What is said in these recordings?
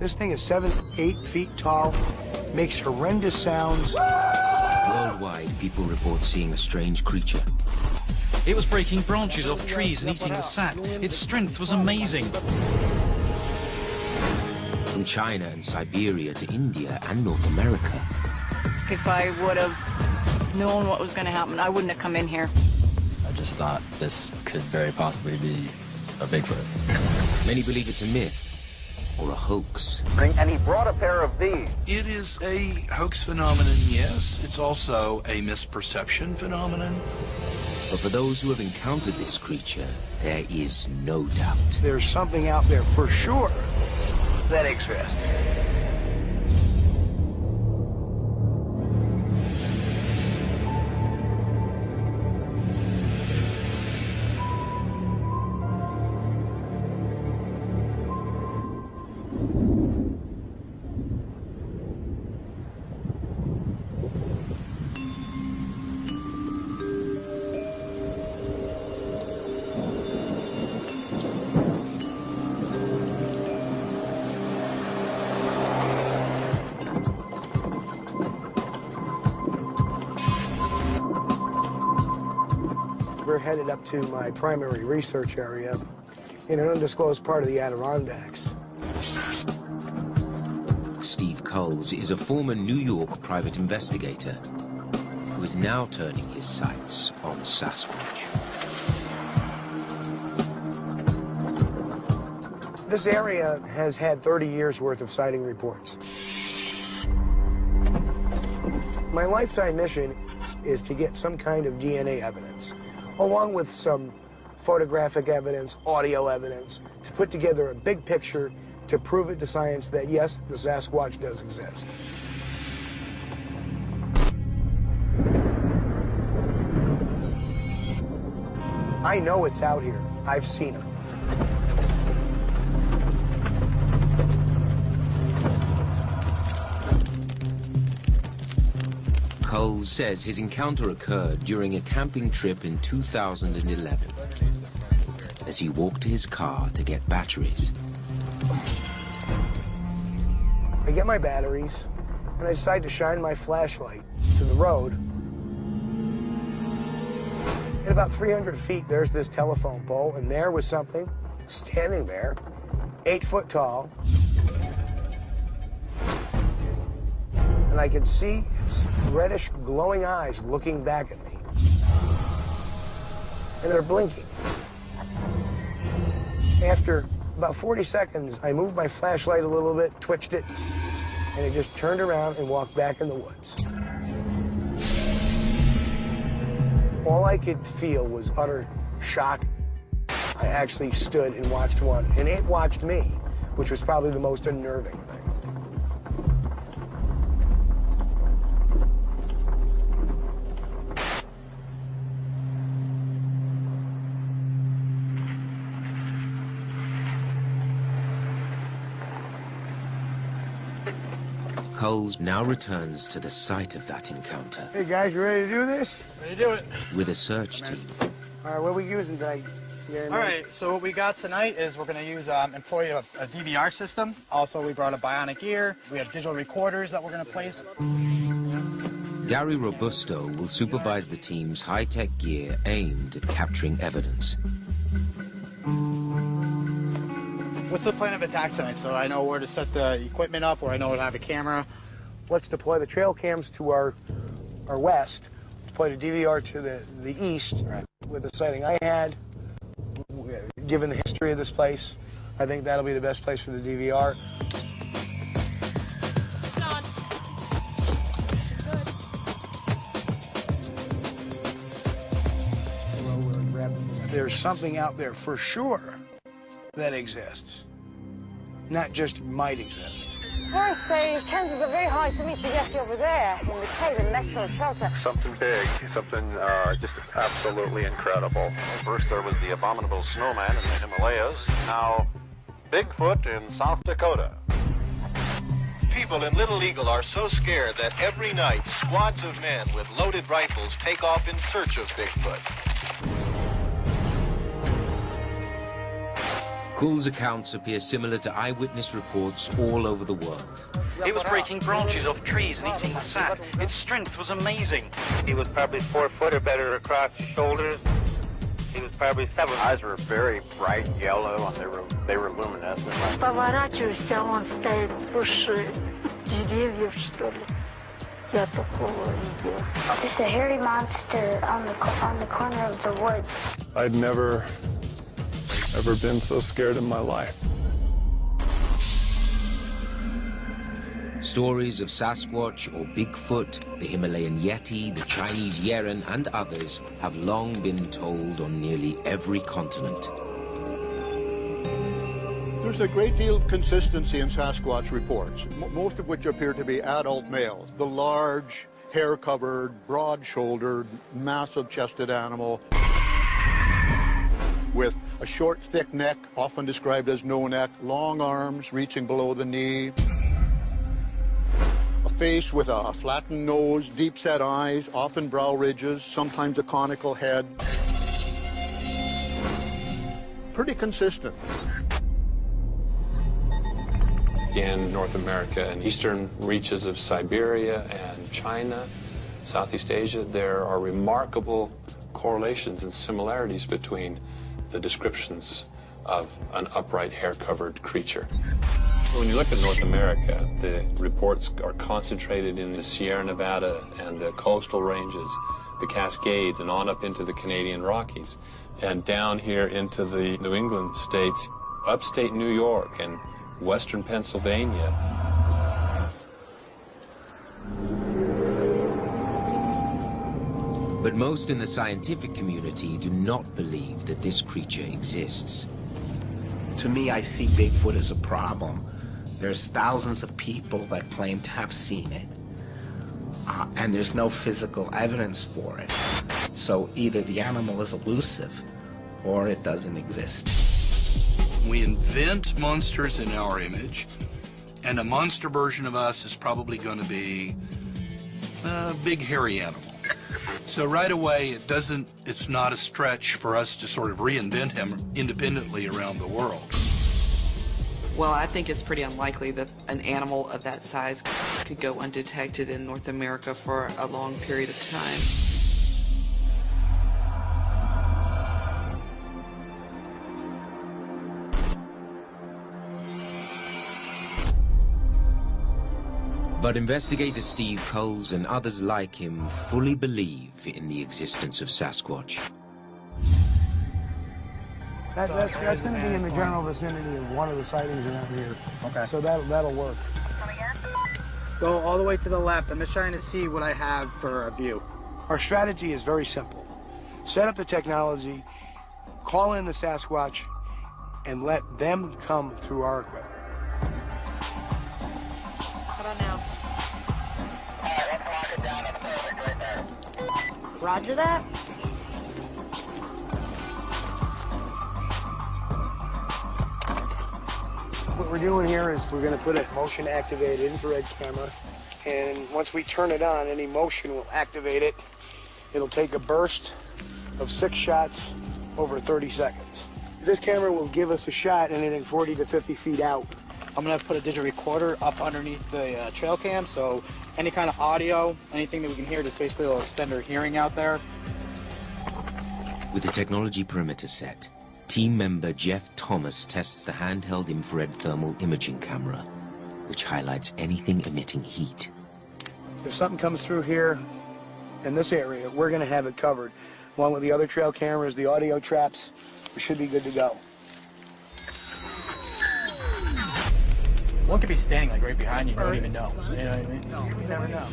This thing is 7, 8 feet tall, makes horrendous sounds. Worldwide, people report seeing a strange creature. It was breaking branches off trees and eating the sap. Its strength was amazing. From China and Siberia to India and North America. If I would have known what was going to happen, I wouldn't have come in here. I just thought this could very possibly be a Bigfoot. Many believe it's a myth or a hoax. And he brought a pair of these. It is a hoax phenomenon, yes. It's also a misperception phenomenon. But for those who have encountered this creature, there is no doubt. There's something out there for sure That exists. We're headed up to my primary research area in an undisclosed part of the Adirondacks. Steve Culls is a former New York private investigator who is now turning his sights on Sasquatch. This area has had 30 years worth of sighting reports. My lifetime mission is to get some kind of DNA evidence, along with some photographic evidence, audio evidence, to put together a big picture to prove it to science that, yes, the Sasquatch does exist. I know it's out here. I've seen him. Culls says his encounter occurred during a camping trip in 2011 as he walked to his car to get batteries. I get my batteries, and I decide to shine my flashlight to the road. At about 300 feet, there's this telephone pole, and there was something standing there, 8 foot tall. And I could see its reddish, glowing eyes looking back at me. And they're blinking. After about 40 seconds, I moved my flashlight a little bit, twitched it, and it just turned around and walked back in the woods. All I could feel was utter shock. I actually stood and watched one, and it watched me, which was probably the most unnerving thing. Culls now returns to the site of that encounter. Hey guys, you ready to do this? Ready to do it. With a search team. All right, what are we using tonight? All right, so what we got tonight is we're going to use employ a DVR system. Also, we brought a bionic ear. We have digital recorders that we're going to place. Gary Robusto will supervise the team's high-tech gear aimed at capturing evidence. What's the plan of attack tonight? So I know where to set the equipment up, or I know where to have a camera. Let's deploy the trail cams to our west, deploy the DVR to the east. Right. With the sighting I had, given the history of this place, I think that'll be the best place for the DVR. There's something out there for sure that exists, not just might exist. I say chances are very high for me to get you over there in the cave in natural shelter. Something big, something just absolutely incredible. First there was the abominable snowman in the Himalayas, now Bigfoot in South Dakota. People in Little Eagle are so scared that every night squads of men with loaded rifles take off in search of Bigfoot. Kuhl's accounts appear similar to eyewitness reports all over the world. It was breaking branches off trees and eating the sap. Its strength was amazing. He was probably 4 foot or better across the shoulders. He was probably 7. Eyes were very bright yellow, and they were luminescent. Поворачивайся, он стоит выше деревьев, что ли. Я такого видела. It's a hairy monster on the corner of the woods. I'd never ever been so scared in my life. Stories of Sasquatch or Bigfoot, the Himalayan Yeti, the Chinese Yeren, and others have long been told on nearly every continent. There's a great deal of consistency in Sasquatch reports, most of which appear to be adult males. The large, hair-covered, broad-shouldered, massive-chested animal with a short, thick neck, often described as no neck, long arms reaching below the knee, a face with a flattened nose, deep-set eyes, often brow ridges, sometimes a conical head. Pretty consistent. In North America and eastern reaches of Siberia and China, Southeast Asia, there are remarkable correlations and similarities between the descriptions of an upright, hair-covered creature. When you look at North America, the reports are concentrated in the Sierra Nevada and the coastal ranges, the Cascades, and on up into the Canadian Rockies, and down here into the New England states, upstate New York and western Pennsylvania. But most in the scientific community do not believe that this creature exists. To me, I see Bigfoot as a problem. There's thousands of people that claim to have seen it, and there's no physical evidence for it. So either the animal is elusive or it doesn't exist. We invent monsters in our image, and a monster version of us is probably going to be a big hairy animal. So right away, it's not a stretch for us to sort of reinvent him independently around the world. Well, I think it's pretty unlikely that an animal of that size could go undetected in North America for a long period of time. But investigator Steve Coles and others like him fully believe in the existence of Sasquatch. That's going to be in the general vicinity of one of the sightings around here. Okay. So that'll work. Go all the way to the left. I'm just trying to see what I have for a view. Our strategy is very simple. Set up the technology, call in the Sasquatch, and let them come through our equipment. How about now? Roger that. What we're doing here is we're going to put a motion-activated infrared camera, and once we turn it on, any motion will activate it. It'll take a burst of 6 shots over 30 seconds. This camera will give us a shot anything 40 to 50 feet out. I'm going to put a digital recorder up underneath the trail cam, so any kind of audio, anything that we can hear, just basically will extend our hearing out there. With the technology perimeter set, team member Jeff Thomas tests the handheld infrared thermal imaging camera, which highlights anything emitting heat. If something comes through here in this area, we're going to have it covered. Along with the other trail cameras, the audio traps, we should be good to go. One could be standing like right behind you, you don't even know. You know what I mean? You never know.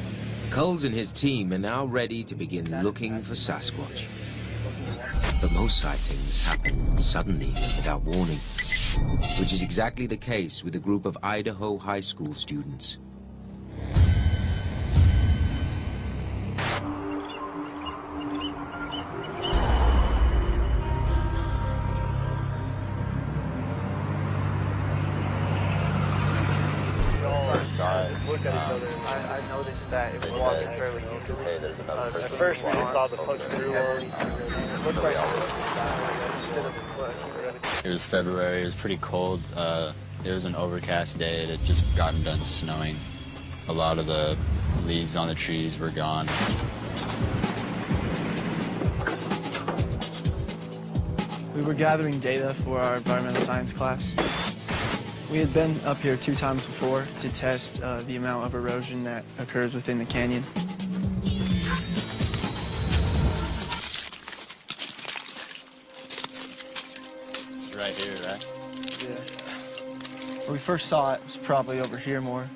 Coles and his team are now ready to begin looking for Sasquatch. But most sightings happen suddenly and without warning, which is exactly the case with a group of Idaho high school students. Look at each other. I noticed that it was walking fairly easily. At first we just saw the poke through one. It looked like instead of a foot. It was February. It was pretty cold. It was an overcast day. It had just gotten done snowing. A lot of the leaves on the trees were gone. We were gathering data for our environmental science class. We had been up here 2 times before to test the amount of erosion that occurs within the canyon. It's right here, right? Yeah. Where we first saw it was probably over here more,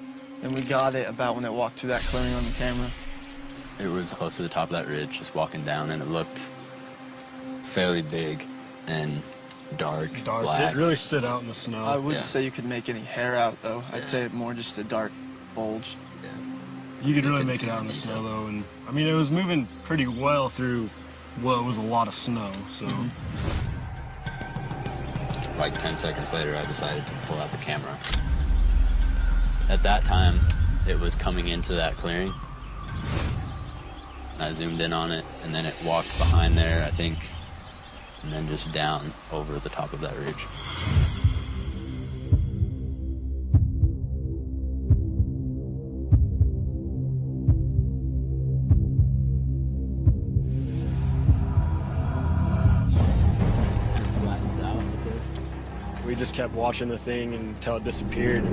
and we got it about when it walked through that clearing on the camera. It was close to the top of that ridge, just walking down, and it looked fairly big and dark, black. It really stood out in the snow. I wouldn't say you could make any hair out, though. I'd say more just a dark bulge. You could really make it out in the snow, though, and I mean, it was moving pretty well through what was a lot of snow, so. Like 10 seconds later, I decided to pull out the camera. At that time, it was coming into that clearing. I zoomed in on it, and then it walked behind there, I think, and then just down over the top of that ridge. We just kept watching the thing until it disappeared.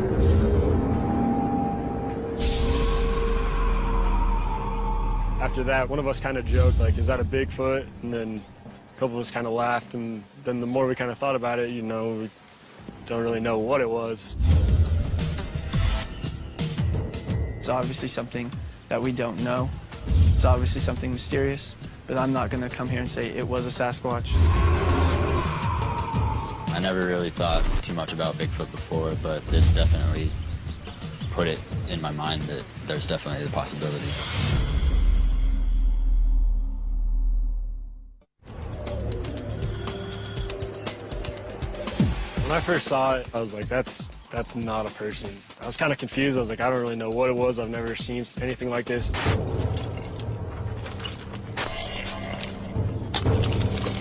After that, one of us kind of joked, like, is that a Bigfoot? And then a couple of us kind of laughed, and then the more we kind of thought about it, you know, we don't really know what it was. It's obviously something that we don't know. It's obviously something mysterious, but I'm not going to come here and say it was a Sasquatch. I never really thought too much about Bigfoot before, but this definitely put it in my mind that there's definitely the possibility. When I first saw it, I was like, that's not a person. I was kind of confused. I was like, I don't really know what it was. I've never seen anything like this.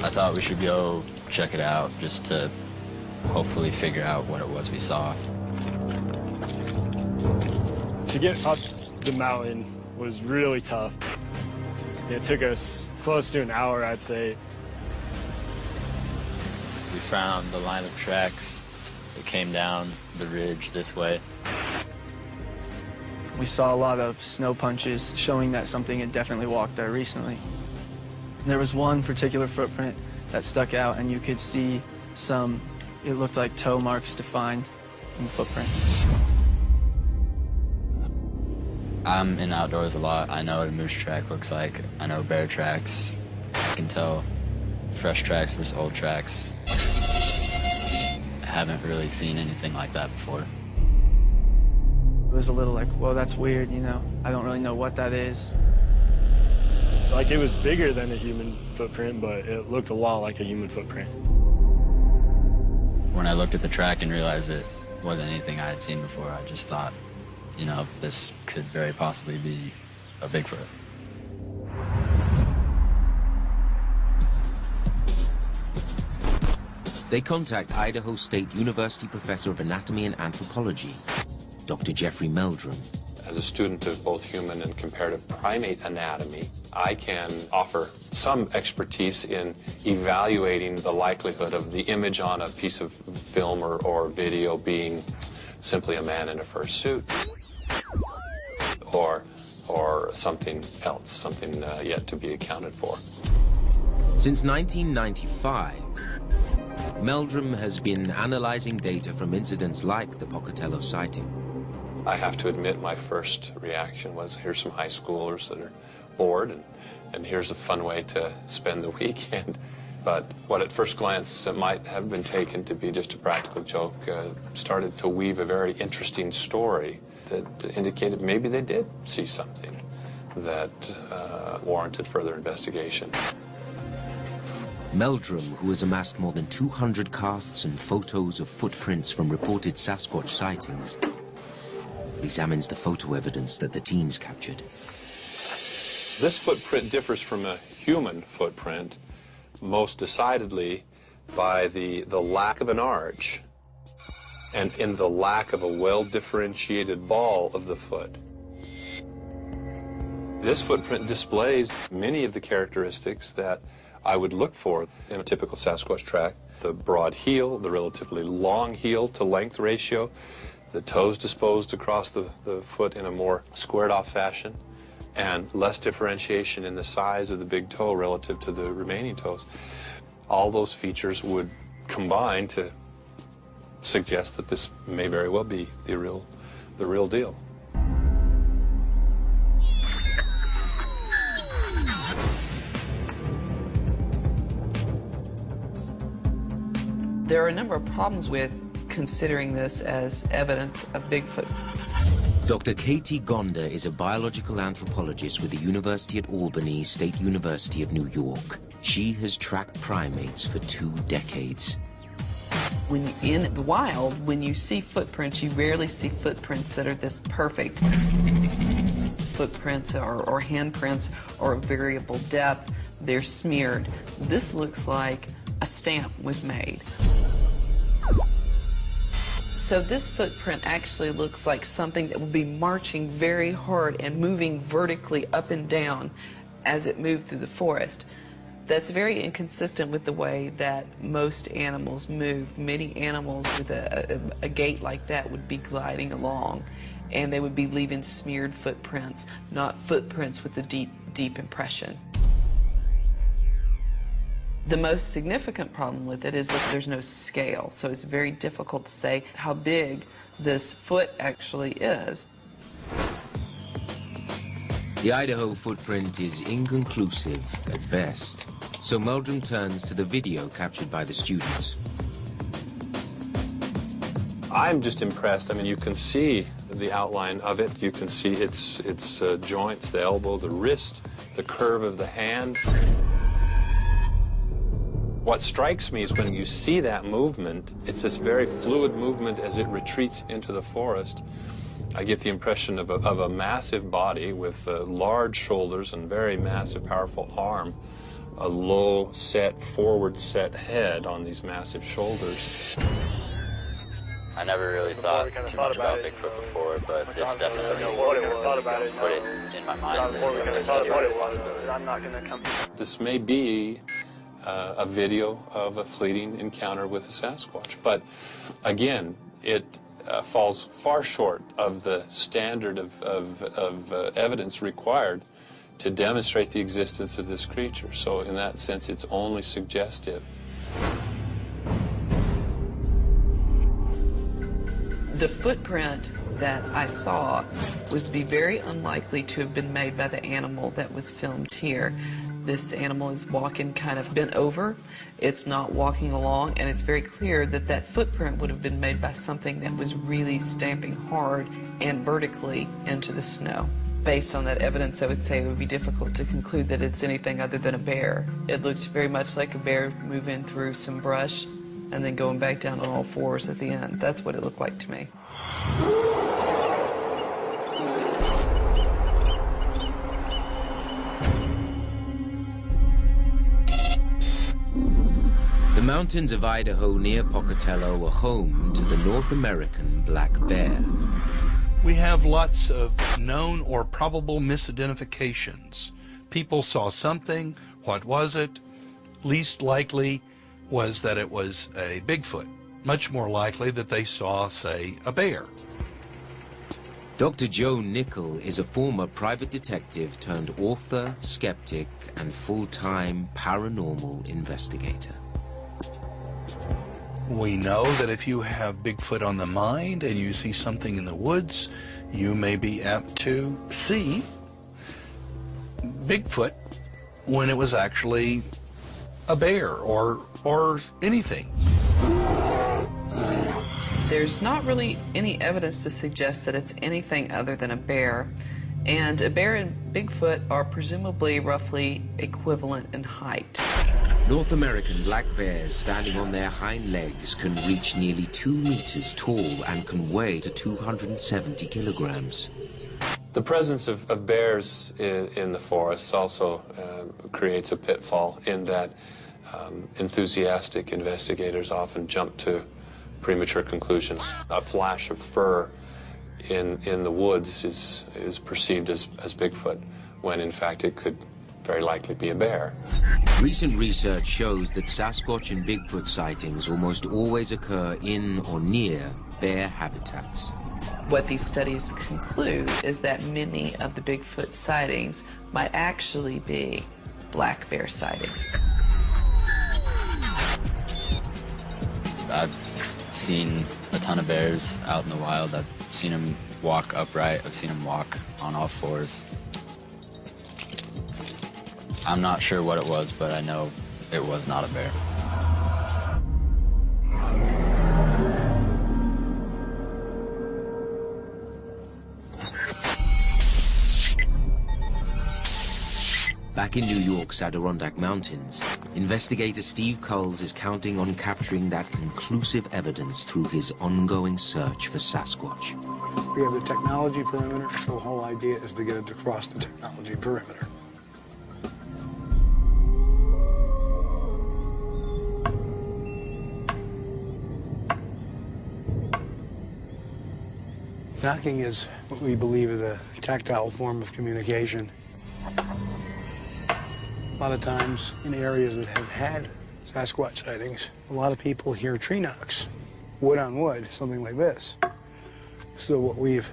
I thought we should go check it out just to hopefully figure out what it was we saw. To get up the mountain was really tough. It took us close to an hour, I'd say. We found the line of tracks that came down the ridge this way. We saw a lot of snow punches showing that something had definitely walked there recently. There was one particular footprint that stuck out, and you could see some, it looked like toe marks defined in the footprint. I'm in outdoors a lot. I know what a moose track looks like. I know bear tracks. I can tell fresh tracks versus old tracks. I haven't really seen anything like that before. It was a little like, well, that's weird, you know. I don't really know what that is. Like, it was bigger than a human footprint, but it looked a lot like a human footprint. When I looked at the track and realized it wasn't anything I had seen before, I just thought, you know, this could very possibly be a Bigfoot. They contact Idaho State University professor of anatomy and anthropology, Dr. Jeffrey Meldrum. As a student of both human and comparative primate anatomy, I can offer some expertise in evaluating the likelihood of the image on a piece of film or video being simply a man in a fur suit, or something else, something yet to be accounted for. Since 1995, Meldrum has been analyzing data from incidents like the Pocatello sighting. I have to admit my first reaction was, here's some high schoolers that are bored, and here's a fun way to spend the weekend. But what at first glance might have been taken to be just a practical joke started to weave a very interesting story that indicated maybe they did see something that warranted further investigation. Meldrum, who has amassed more than 200 casts and photos of footprints from reported Sasquatch sightings, examines the photo evidence that the teens captured. This footprint differs from a human footprint most decidedly by the lack of an arch and in the lack of a well-differentiated ball of the foot. This footprint displays many of the characteristics that I would look for in a typical Sasquatch track. The broad heel, the relatively long heel to length ratio, the toes disposed across the foot in a more squared-off fashion, and less differentiation in the size of the big toe relative to the remaining toes. All those features would combine to suggest that this may very well be the real deal. There are a number of problems with considering this as evidence of Bigfoot. Dr. Katie Gonda is a biological anthropologist with the University at Albany State University of New York. She has tracked primates for 2 decades. When in the wild, when you see footprints, you rarely see footprints that are this perfect. Footprints or handprints or variable depth, they're smeared. This looks like a stamp was made. So this footprint actually looks like something that will be marching very hard and moving vertically up and down as it moved through the forest. That's very inconsistent with the way that most animals move. Many animals with a gait like that would be gliding along, and they would be leaving smeared footprints, not footprints with a deep impression. The most significant problem with it is that there's no scale, so it's very difficult to say how big this foot actually is. The Idaho footprint is inconclusive at best, so Meldrum turns to the video captured by the students. I'm just impressed. I mean, you can see the outline of it. You can see its joints, the elbow, the wrist, the curve of the hand. What strikes me is when you see that movement, it's this very fluid movement as it retreats into the forest. I get the impression of a massive body with large shoulders and very massive, powerful arm, a low-set, forward-set head on these massive shoulders. I never really thought too much about Bigfoot before, but this definitely put it in my mind. This may be a video of a fleeting encounter with a Sasquatch, but again, it falls far short of the standard of evidence required to demonstrate the existence of this creature. So in that sense, it's only suggestive. The footprint that I saw was to be very unlikely to have been made by the animal that was filmed here. This animal is walking kind of bent over. It's not walking along, and it's very clear that that footprint would have been made by something that was really stamping hard and vertically into the snow. Based on that evidence, I would say it would be difficult to conclude that it's anything other than a bear. It looked very much like a bear moving through some brush and then going back down on all fours at the end. That's what it looked like to me. The mountains of Idaho near Pocatello are home to the North American black bear. We have lots of known or probable misidentifications. People saw something. What was it? Least likely was that it was a Bigfoot. Much more likely that they saw, say, a bear. Dr. Joe Nickel is a former private detective turned author, skeptic, and full-time paranormal investigator. We know that if you have Bigfoot on the mind and you see something in the woods, you may be apt to see Bigfoot when it was actually a bear or anything. There's not really any evidence to suggest that it's anything other than a bear, and a bear and Bigfoot are presumably roughly equivalent in height. North American black bears standing on their hind legs can reach nearly 2 meters tall and can weigh to 270 kilograms. The presence of bears in the forests also creates a pitfall in that Enthusiastic investigators often jump to premature conclusions. A flash of fur in the woods is perceived as Bigfoot, when in fact it could very likely be a bear. Recent research shows that Sasquatch and Bigfoot sightings almost always occur in or near bear habitats. What these studies conclude is that many of the Bigfoot sightings might actually be black bear sightings. I've seen a ton of bears out in the wild. I've seen them walk upright. I've seen them walk on all fours. I'm not sure what it was, but I know it was not a bear. Back in New York's Adirondack Mountains, investigator Steve Culls is counting on capturing that conclusive evidence through his ongoing search for Sasquatch. We have the technology perimeter, so the whole idea is to get it to cross the technology perimeter. Knocking is what we believe is a tactile form of communication. A lot of times in areas that have had Sasquatch sightings, a lot of people hear tree knocks, wood on wood, something like this. So what we've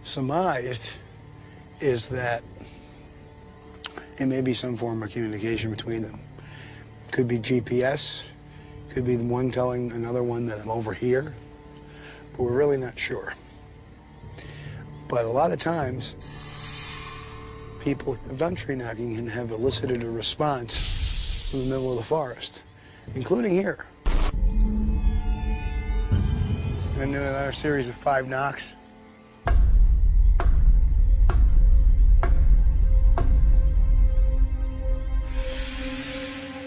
surmised is that it may be some form of communication between them. Could be GPS, could be one telling another one that I'm over here, but we're really not sure. But a lot of times, people have done tree knocking and have elicited a response from the middle of the forest, including here. And then another series of 5 knocks.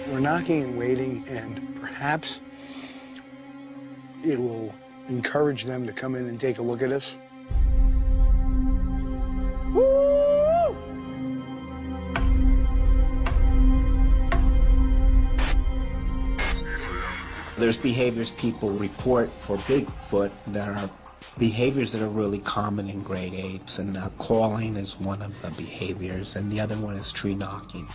We're knocking and waiting, and perhaps it will encourage them to come in and take a look at us. There's behaviors people report for Bigfoot that are behaviors that are really common in great apes, and calling is one of the behaviors, and the other one is tree knocking.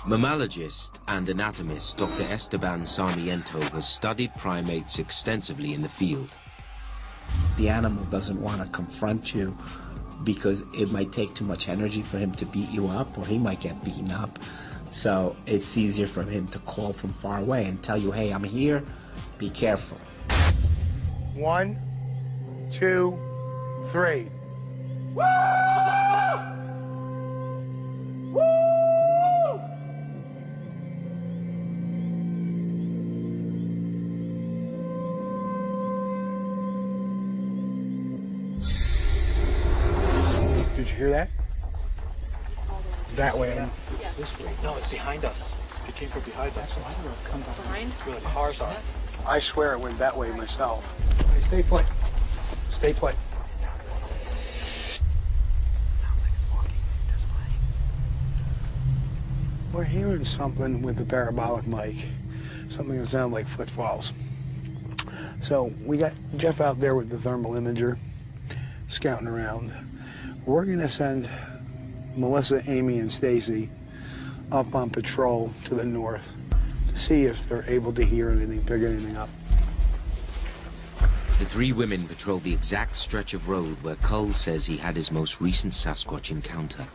Mammalogist and anatomist Dr. Esteban Sarmiento has studied primates extensively in the field. The animal doesn't want to confront you because it might take too much energy for him to beat you up, or he might get beaten up. So it's easier for him to call from far away and tell you, hey, I'm here, be careful. 1, 2, 3. Did you hear that? That way. Yeah. This way. No, it's behind us. It came from behind us. Why would it come behind? Where the cars are. I swear it went that way myself. Hey, stay put. Stay put. Sounds like it's walking this way. We're hearing something with the parabolic mic. Something that sounds like footfalls. So we got Jeff out there with the thermal imager, scouting around. We're going to send Melissa, Amy, and Stacy up on patrol to the north to see if they're able to hear anything, pick anything up. The 3 women patrolled the exact stretch of road where Culls says he had his most recent Sasquatch encounter.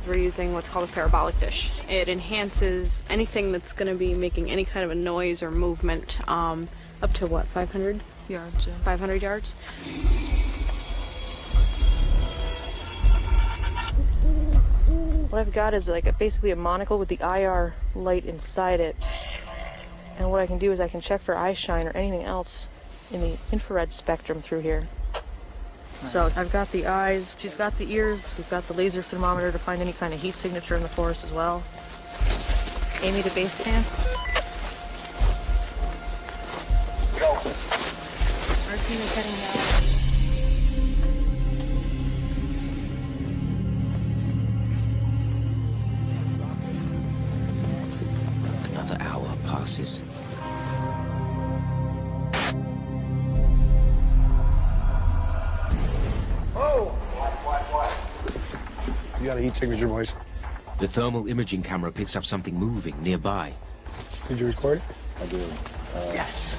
We're using what's called a parabolic dish. It enhances anything that's going to be making any kind of a noise or movement up to what, 500 yards? 500 yards. What I've got is like basically a monocle with the IR light inside it. And what I can do is I can check for eye shine or anything else in the infrared spectrum through here. So I've got the eyes, she's got the ears, we've got the laser thermometer to find any kind of heat signature in the forest as well. Amy to base camp. Go. Our team is heading out. You got a heat signature, boys. The thermal imaging camera picks up something moving nearby. Did you record it? I did. Yes.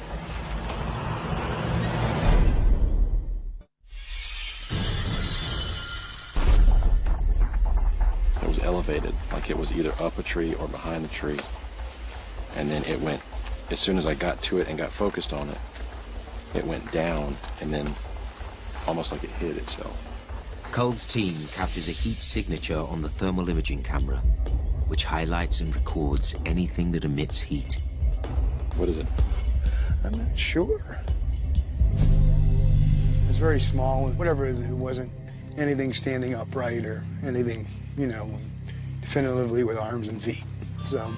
It was elevated, like it was either up a tree or behind the tree. And then it went, as soon as I got to it and got focused on it, it went down and then almost like it hid itself. Cull's team captures a heat signature on the thermal imaging camera, which highlights and records anything that emits heat. What is it? I'm not sure. It's very small, and whatever it is, it wasn't anything standing upright or anything, you know, definitively with arms and feet. So,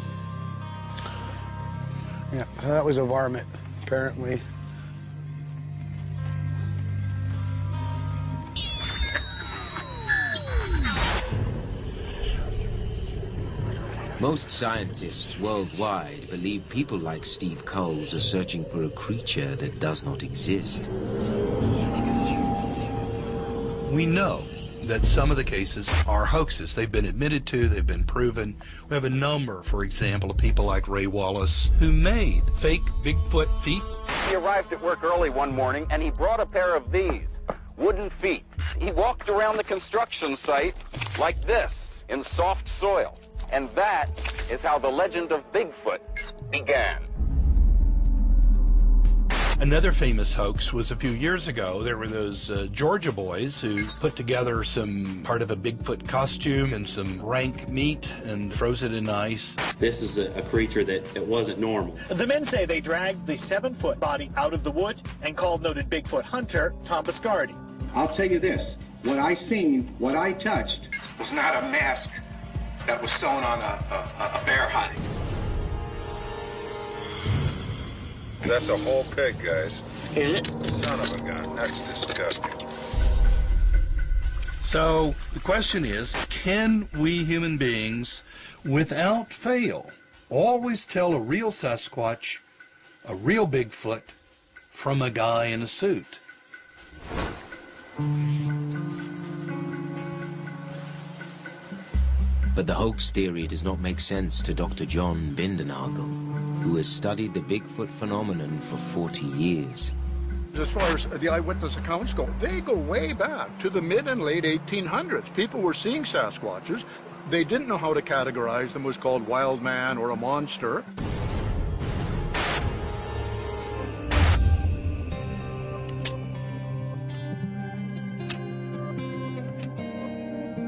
yeah, that was a varmint, apparently. Most scientists worldwide believe people like Steve Culls are searching for a creature that does not exist. We know that some of the cases are hoaxes. They've been admitted to, they've been proven. We have a number, for example, of people like Ray Wallace who made fake Bigfoot feet. He arrived at work early one morning and he brought a pair of these wooden feet. He walked around the construction site like this in soft soil. And that is how the legend of Bigfoot began. Another famous hoax was a few years ago. There were those Georgia boys who put together some part of a Bigfoot costume and some rank meat and froze it in ice. This is a creature that it wasn't normal. The men say they dragged the 7-foot body out of the woods and called noted Bigfoot hunter Tom Biscardi. I'll tell you this, what I seen, what I touched, was not a mask that was sewn on a bear hide. That's a whole pig, guys. Is it? Son of a gun. That's disgusting. So the question is, can we human beings, without fail, always tell a real Sasquatch, a real Bigfoot, from a guy in a suit? But the hoax theory does not make sense to Dr. John Bindernagel, who has studied the Bigfoot phenomenon for 40 years. As far as the eyewitness accounts go, they go way back to the mid and late 1800s. People were seeing Sasquatches. They didn't know how to categorize them. It was called wild man or a monster.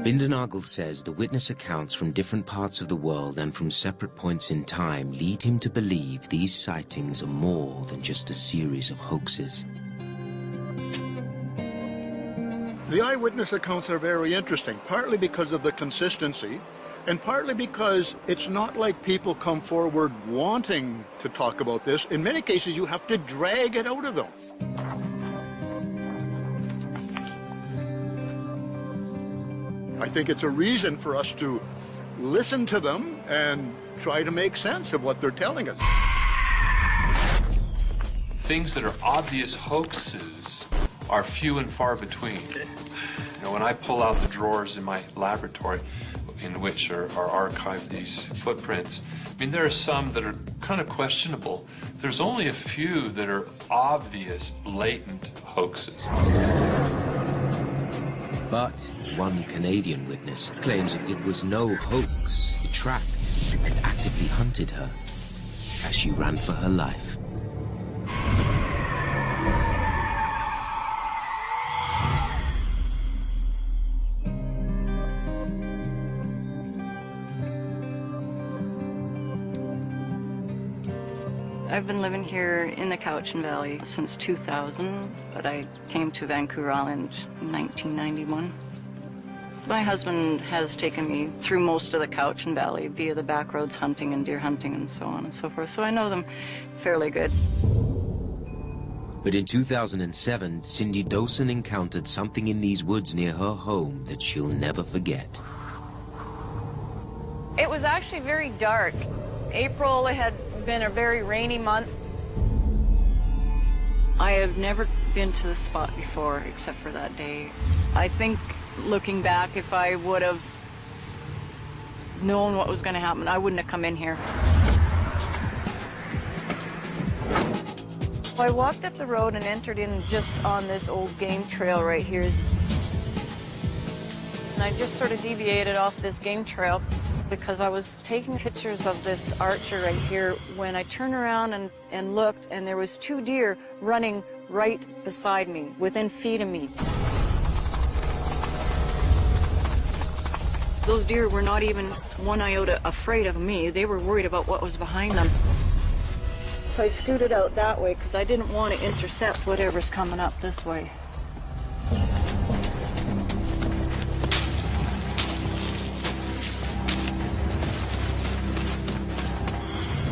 Bindernagel says the witness accounts from different parts of the world and from separate points in time lead him to believe these sightings are more than just a series of hoaxes. The eyewitness accounts are very interesting, partly because of the consistency, and partly because it's not like people come forward wanting to talk about this. In many cases, you have to drag it out of them. I think it's a reason for us to listen to them and try to make sense of what they're telling us. Things that are obvious hoaxes are few and far between. You know, when I pull out the drawers in my laboratory in which are archived these footprints, I mean, there are some that are kind of questionable. There's only a few that are obvious, blatant hoaxes. But one Canadian witness claims that it was no hoax. He tracked and actively hunted her as she ran for her life. I've been living here in the Cowichan Valley since 2000, but I came to Vancouver Island in 1991. My husband has taken me through most of the Cowichan Valley via the back roads hunting and deer hunting and so on and so forth, so I know them fairly good. But in 2007, Cindy Dawson encountered something in these woods near her home that she'll never forget. It was actually very dark. April had been a very rainy month. I have never been to the spot before except for that day. I think looking back, if I would have known what was going to happen, I wouldn't have come in here. I walked up the road and entered in just on this old game trail right here. And I just sort of deviated off this game trail because I was taking pictures of this archer right here when I turned around and looked, and there was 2 deer running right beside me, within feet of me. Those deer were not even one iota afraid of me. They were worried about what was behind them. So I scooted out that way because I didn't want to intercept whatever's coming up this way.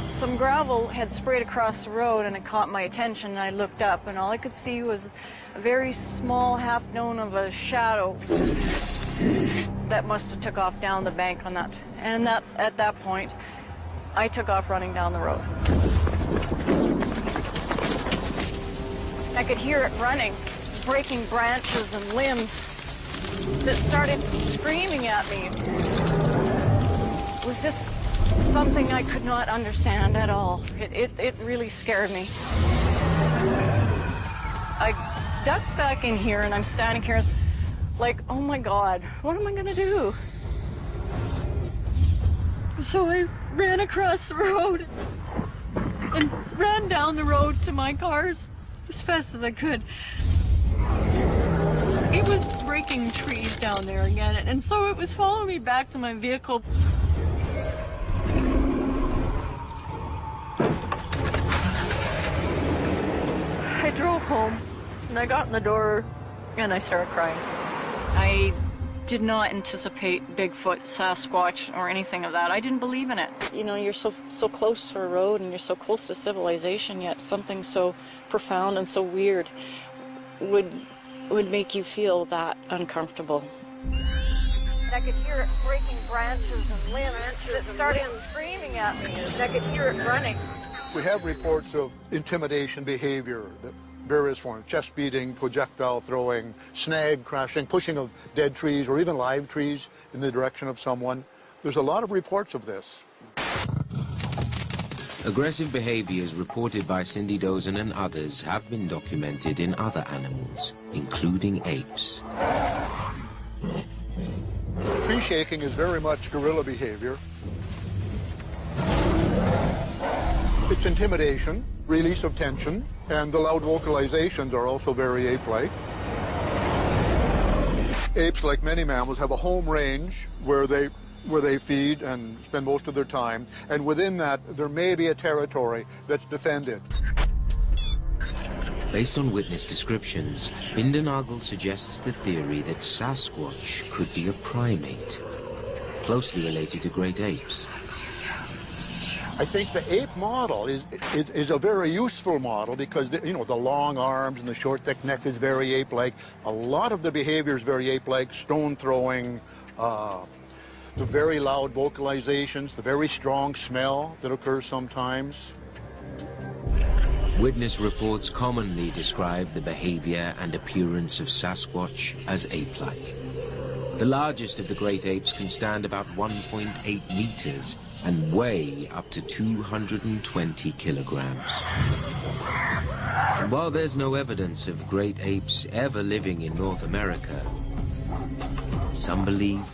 Some gravel had sprayed across the road, and it caught my attention, and I looked up, and all I could see was a very small half-known of a shadow that must have took off down the bank on that. And at that point, I took off running down the road. I could hear it running, breaking branches and limbs that started screaming at me. It was just something I could not understand at all. It really scared me. I ducked back in here, and I'm standing here like, oh my God, what am I gonna do? So I ran across the road and ran down the road to my cars as fast as I could. It was breaking trees down there again, and so it was following me back to my vehicle. I drove home, and I got in the door, and I started crying. I did not anticipate Bigfoot, Sasquatch, or anything of that. I didn't believe in it. You know, you're so close to a road, and you're so close to civilization, yet something so profound and so weird would make you feel that uncomfortable. I could hear it breaking branches and limbs that started screaming at me, and I could hear it running. We have reports of intimidation behavior, various forms, chest beating, projectile throwing, snag crashing, pushing of dead trees or even live trees in the direction of someone. There's a lot of reports of this. Aggressive behaviors reported by Cindy Dozen and others have been documented in other animals, including apes. Tree shaking is very much gorilla behavior. It's intimidation, release of tension, and the loud vocalizations are also very ape-like. Apes, like many mammals, have a home range where they feed and spend most of their time, and within that, there may be a territory that's defended. Based on witness descriptions, Bindernagel suggests the theory that Sasquatch could be a primate, closely related to great apes. I think the ape model is a very useful model because, the long arms and the short, thick neck is very ape-like. A lot of the behavior is very ape-like, stone throwing, the very loud vocalizations, the very strong smell that occurs sometimes. Witness reports commonly describe the behavior and appearance of Sasquatch as ape-like. The largest of the great apes can stand about 1.8 meters and weigh up to 220 kilograms. And while there's no evidence of great apes ever living in North America, some believe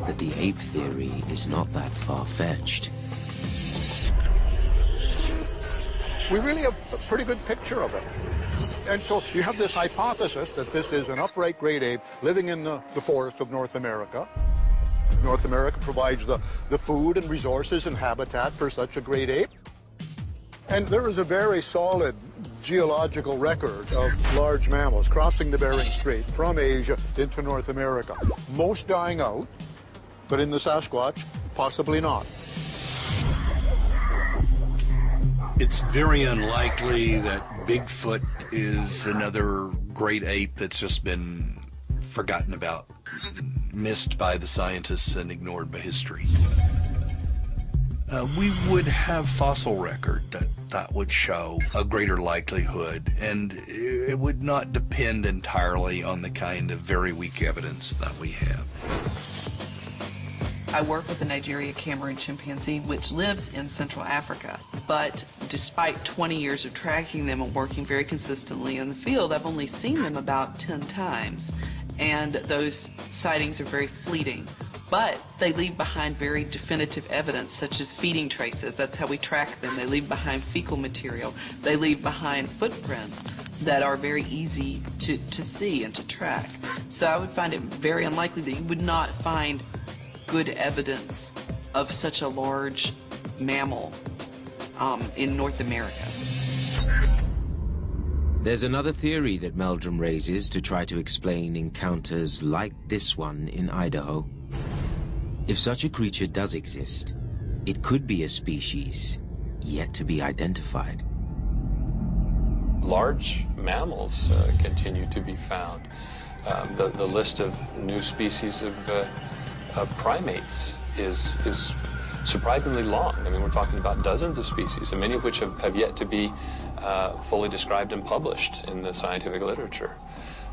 that the ape theory is not that far-fetched. We really have a pretty good picture of it. And so you have this hypothesis that this is an upright great ape living in the forests of North America. North America provides the food and resources and habitat for such a great ape. And there is a very solid geological record of large mammals crossing the Bering Strait from Asia into North America. Most dying out, but in the Sasquatch, possibly not. It's very unlikely that Bigfoot is another great ape that's just been forgotten about, missed by the scientists and ignored by history. We would have fossil record that would show a greater likelihood, and it would not depend entirely on the kind of very weak evidence that we have. I work with the Nigeria Cameroon chimpanzee, which lives in Central Africa. But despite 20 years of tracking them and working very consistently in the field, I've only seen them about 10 times. And those sightings are very fleeting. But they leave behind very definitive evidence, such as feeding traces. That's how we track them. They leave behind fecal material. They leave behind footprints that are very easy to see and to track. So I would find it very unlikely that you would not find good evidence of such a large mammal in North America. There's another theory that Meldrum raises to try to explain encounters like this one in Idaho. If such a creature does exist, it could be a species yet to be identified. Large mammals continue to be found. The list of new species of primates is surprisingly long. I mean, we're talking about dozens of species, and many of which have yet to be fully described and published in the scientific literature.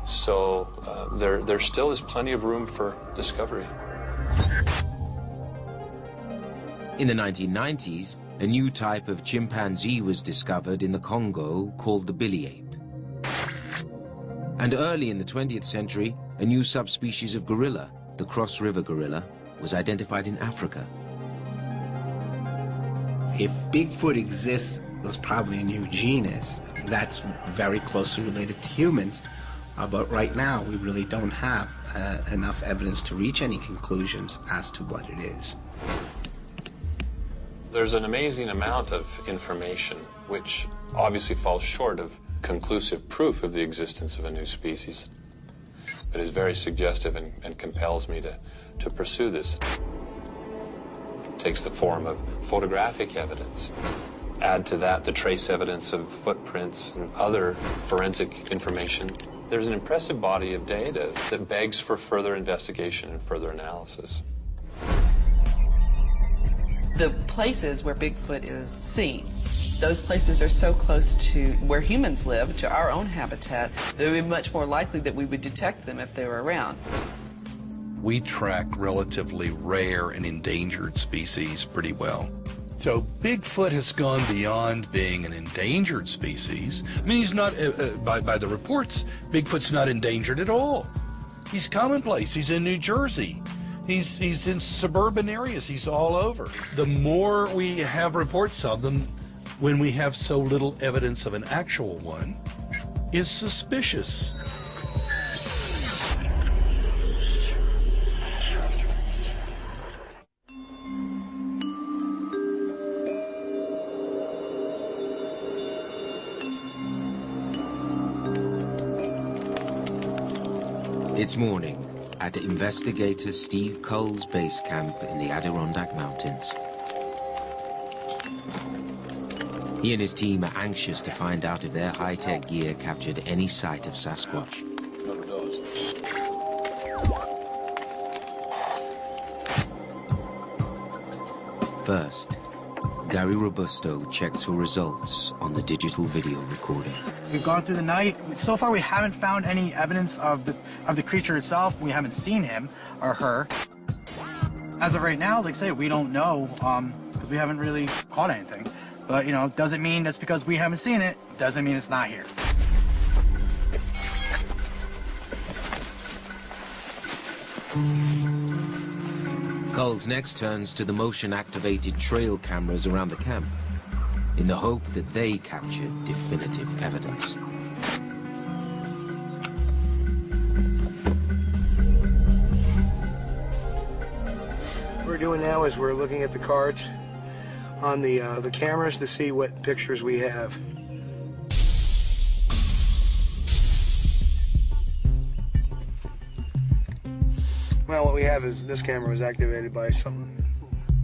So there still is plenty of room for discovery. In the 1990s, a new type of chimpanzee was discovered in the Congo called the billy ape. And early in the 20th century, a new subspecies of gorilla, the Cross River gorilla, was identified in Africa. If Bigfoot exists, there's probably a new genus that's very closely related to humans. But right now, we really don't have enough evidence to reach any conclusions as to what it is. There's an amazing amount of information which obviously falls short of conclusive proof of the existence of a new species, but is very suggestive and compels me to pursue this. It takes the form of photographic evidence. Add to that the trace evidence of footprints and other forensic information. There's an impressive body of data that begs for further investigation and further analysis. The places where Bigfoot is seen, those places are so close to where humans live, to our own habitat, that it would be much more likely that we would detect them if they were around. We track relatively rare and endangered species pretty well. So Bigfoot has gone beyond being an endangered species. I mean, he's not, by the reports, Bigfoot's not endangered at all. He's commonplace. He's in New Jersey. He's in suburban areas. He's all over. The more we have reports of them, when we have so little evidence of an actual one, is suspicious. It's morning at investigator Steve Cull's base camp in the Adirondack Mountains. He and his team are anxious to find out if their high-tech gear captured any sight of Sasquatch. First, Gary Robusto checks for results on the digital video recorder. We've gone through the night. So far, we haven't found any evidence of the creature itself. We haven't seen him or her. As of right now, like I say, we don't know because we haven't really caught anything. But, you know, doesn't mean that's because we haven't seen it. Doesn't mean it's not here. Cull's next turns to the motion-activated trail cameras around the camp in the hope that they capture definitive evidence. What we're doing now is we're looking at the cards on the cameras to see what pictures we have. Well, what we have is this camera was activated by something.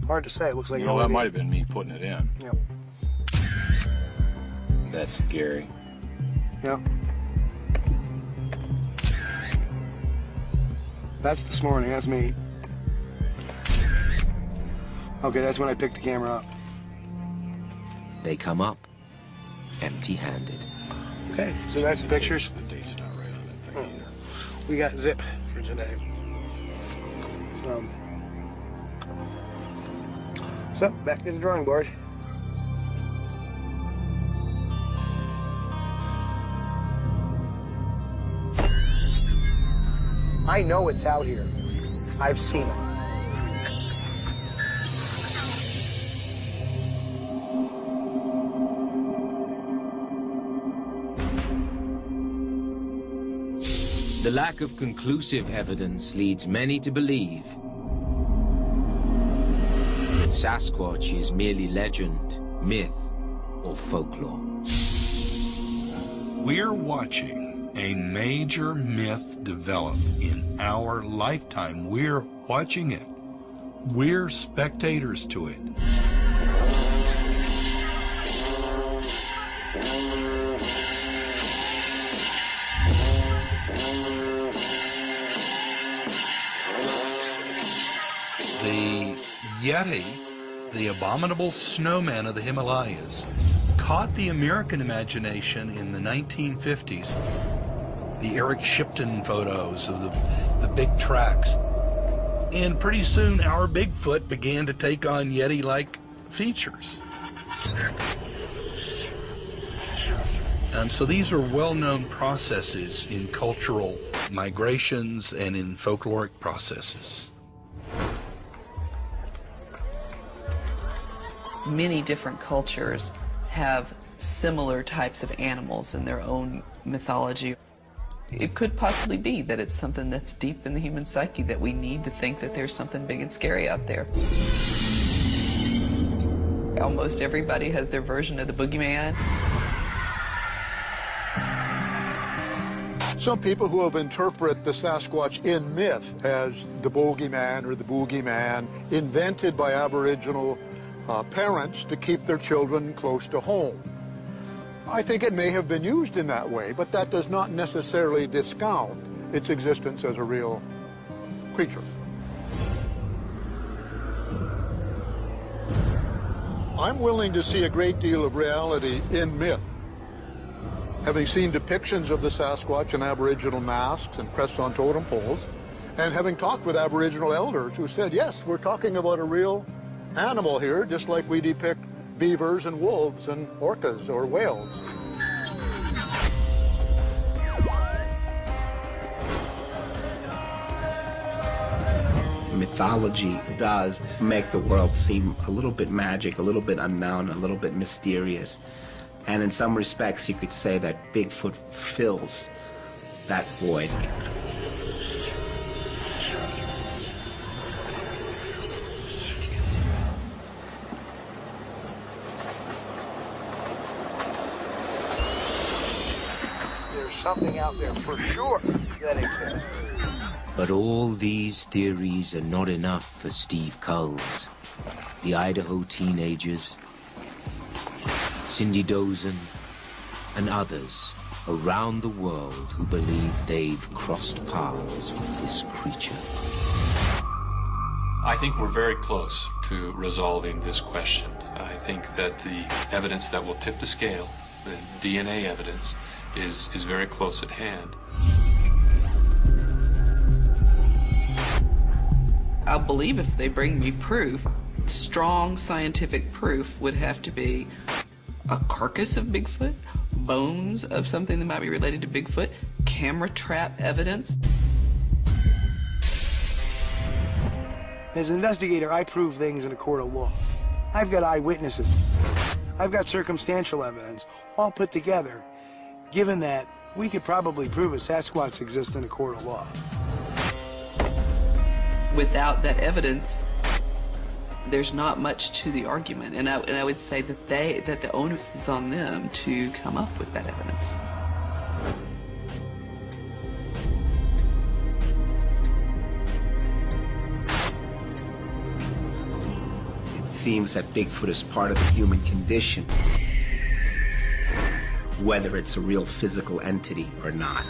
Hard to say. It looks like well, that might have been me putting it in. Yep. That's Gary. Yep. That's this morning. That's me. Okay, that's when I picked the camera up. They come up empty-handed. Okay, so that's the pictures. The date's not right on that thing either. We got zip for today. So So, back to the drawing board. I know it's out here. I've seen it. The lack of conclusive evidence leads many to believe that Sasquatch is merely legend, myth, or folklore. We're watching a major myth develop in our lifetime. We're watching it. We're spectators to it. The Yeti, the abominable snowman of the Himalayas, caught the American imagination in the 1950s. The Eric Shipton photos of the big tracks. And pretty soon our Bigfoot began to take on Yeti-like features. And so these are well-known processes in cultural migrations and in folkloric processes. Many different cultures have similar types of animals in their own mythology. It could possibly be that it's something that's deep in the human psyche, that we need to think that there's something big and scary out there. Almost everybody has their version of the boogeyman. Some people who have interpreted the Sasquatch in myth as the bogeyman or the boogeyman invented by Aboriginal parents to keep their children close to home. I think it may have been used in that way, but that does not necessarily discount its existence as a real creature. I'm willing to see a great deal of reality in myth. Having seen depictions of the Sasquatch in Aboriginal masks and crests on totem poles, and having talked with Aboriginal elders who said, yes, we're talking about a real animal here, just like we depict beavers and wolves and orcas or whales. Mythology does make the world seem a little bit magic, a little bit unknown, a little bit mysterious. And in some respects, you could say that Bigfoot fills that void. Something out there for sure that exists. But all these theories are not enough for Steve Coles, the Idaho teenagers, Cindy Dozen, and others around the world who believe they've crossed paths with this creature. I think we're very close to resolving this question. I think that the evidence that will tip the scale, the DNA evidence, is very close at hand. I'll believe if they bring me proof. Strong scientific proof would have to be a carcass of Bigfoot, bones of something that might be related to Bigfoot, camera trap evidence. As an investigator, I prove things in a court of law. I've got eyewitnesses. I've got circumstantial evidence, all put together. Given that, we could probably prove a Sasquatch exists in a court of law. Without that evidence, there's not much to the argument. And I would say that the onus is on them to come up with that evidence. It seems that Bigfoot is part of the human condition, whether it's a real physical entity or not.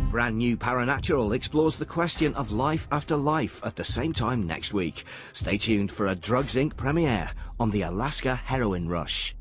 Brand new Paranatural explores the question of life after life at the same time next week. Stay tuned for a Drugs Inc. premiere on the Alaska heroin rush.